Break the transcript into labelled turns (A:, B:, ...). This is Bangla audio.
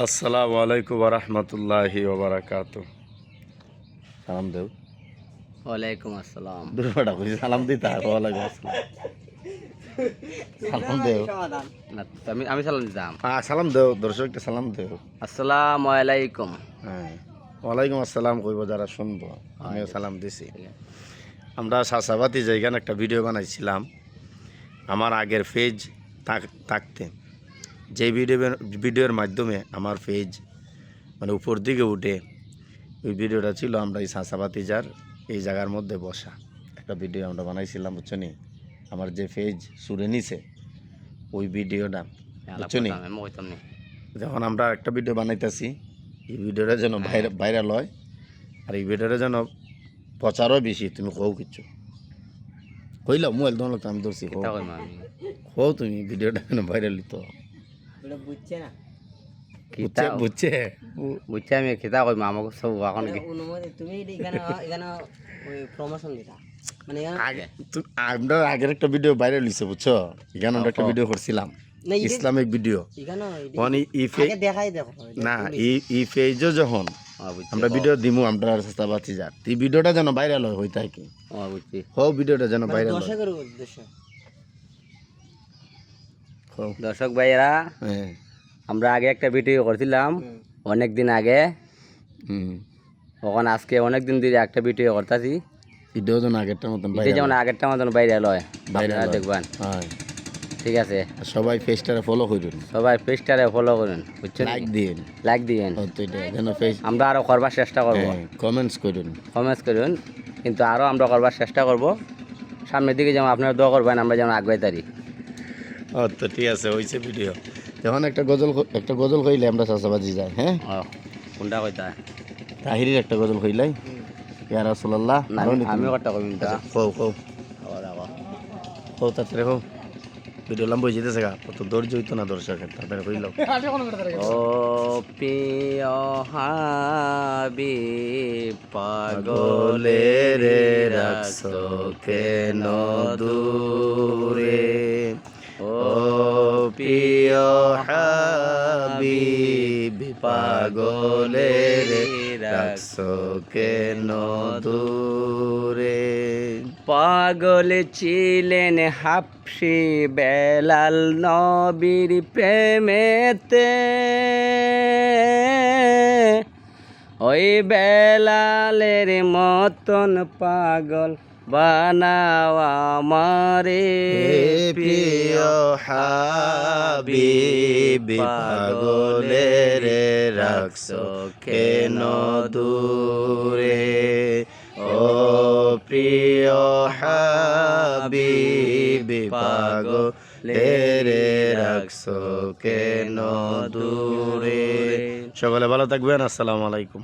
A: আসসালামু আলাইকুম ওয়া রাহমাতুল্লাহি ওয়া বারাকাতুহু। সালাম দেও।
B: ওয়ালাইকুম আসসালাম।
A: দুরবাটা কই সালাম দিতা ওয়ালাইকুম আসসালাম। সালাম দেও।
B: না আমি সালাম দিতাম।
A: সালাম দেও দর্শককে সালাম দেও।
B: আসসালামু আলাইকুম।
A: হ্যাঁ ওয়ালাইকুম আসসালাম কইব যারা শুনবো আমিও সালাম দিছি। আমরা সাসাবাতি জায়গায় একটা ভিডিও বানাইছিলাম আমার আগের পেজ থাকতে, যে ভিডিওর মাধ্যমে আমার পেজ মানে উপর দিকে উঠে ওই ভিডিওটা ছিল আমরা এই সাসাবাতিজার এই জায়গার মধ্যে বসা একটা ভিডিও আমরা বানাইছিলাম বুঝছো নি। আমার যে পেজ সুরে নিছে ওই ভিডিওটা বুঝছো নি। যখন আমরা একটা ভিডিও বানাইতেছি এই ভিডিওটা যেন ভাইরাল হয় আর এই ভিডিওটা যেন প্রচারও বেশি, তুমি কও কিছু কইলাম মোবাইল দোনো তো আমি ধরছি কও তুমি ভিডিওটা যেন ভাইরাল হইতো
B: বুঝছে না
A: বুঝছে
B: বুঝছে আমি খেতা কই আমাকে সব এখন তুমি এখানে এখানে ওই প্রমোশন দিতা মানে
A: আমরা আগের একটা ভিডিও ভাইরাল হইছে বুঝছো, এখানে আমরা একটা ভিডিও করছিলাম ইসলামিক ভিডিও মানে
B: দেখাই দেখো
A: না এই পেজও যখন আমরা ভিডিও দিমু আমরা সাসাবাতি যার এই ভিডিওটা যেন ভাইরাল হয় হই থাকে
B: বুঝছি
A: ভিডিওটা যেন ভাইরাল হয়
B: দর্শকের উদ্দেশ্য। দর্শক ভাইয়েরা আমরা আগে একটা ভিডিও করছিলাম অনেক দিন আগে, ওখানে আজকে অনেক দিন ধরে একটা ভিডিও করতেছি
A: ভিডিও যেন আগেরটার মতন
B: আগেরটার মতন ভাইরাল হয় দেখবেন। ঠিক আছে
A: সবাই পেজটারে ফলো করুন,
B: বুঝছেন,
A: লাইক দিয়েন যেন পেজ
B: আমরা আরো করবার চেষ্টা করব,
A: কমেন্টস করুন
B: কিন্তু আরো আমরা করবার চেষ্টা করব সামনের দিকে যেমন আপনারা দোয়া করবেন আমরা যেমন আগে তারি।
A: তো ঠিক আছে হইছে ভিডিও যখন একটা গজল কইলে আমরা চাচাবাজি যাই। হ্যাঁ
B: কোনটা কইতা
A: তাহিরির একটা গজল কইলাই ইয়া রাসূলুল্লাহ
B: আমিও একটা কইম তা
A: কও তাড়াতাড়ি কও ভিডিও লম্বা হয়ে যেতেছে গা কত ধৈর্য হইতো না দর্শকের তাড়াতাড়ি কইলাম।
B: ও প্রিয় হাবিব পাগলে রে রাখছো কেন দূরে, ও প্রিয় হাবিব পাগলে রে রাখছো কেন দূরে। পাগল ছিলেন হাফসি বেলাল নবীর প্রেমেতে, ওই বেলালের মতন পাগল বানাও আমারে
A: প্রিয় হাবিব পাগলে রে রাখছো কেন দূরে, ও প্রিয় হাবিব পাগলে রে রাখছো কেন দূরে। সকলে ভালো থাকবেন, আসসালামু আলাইকুম।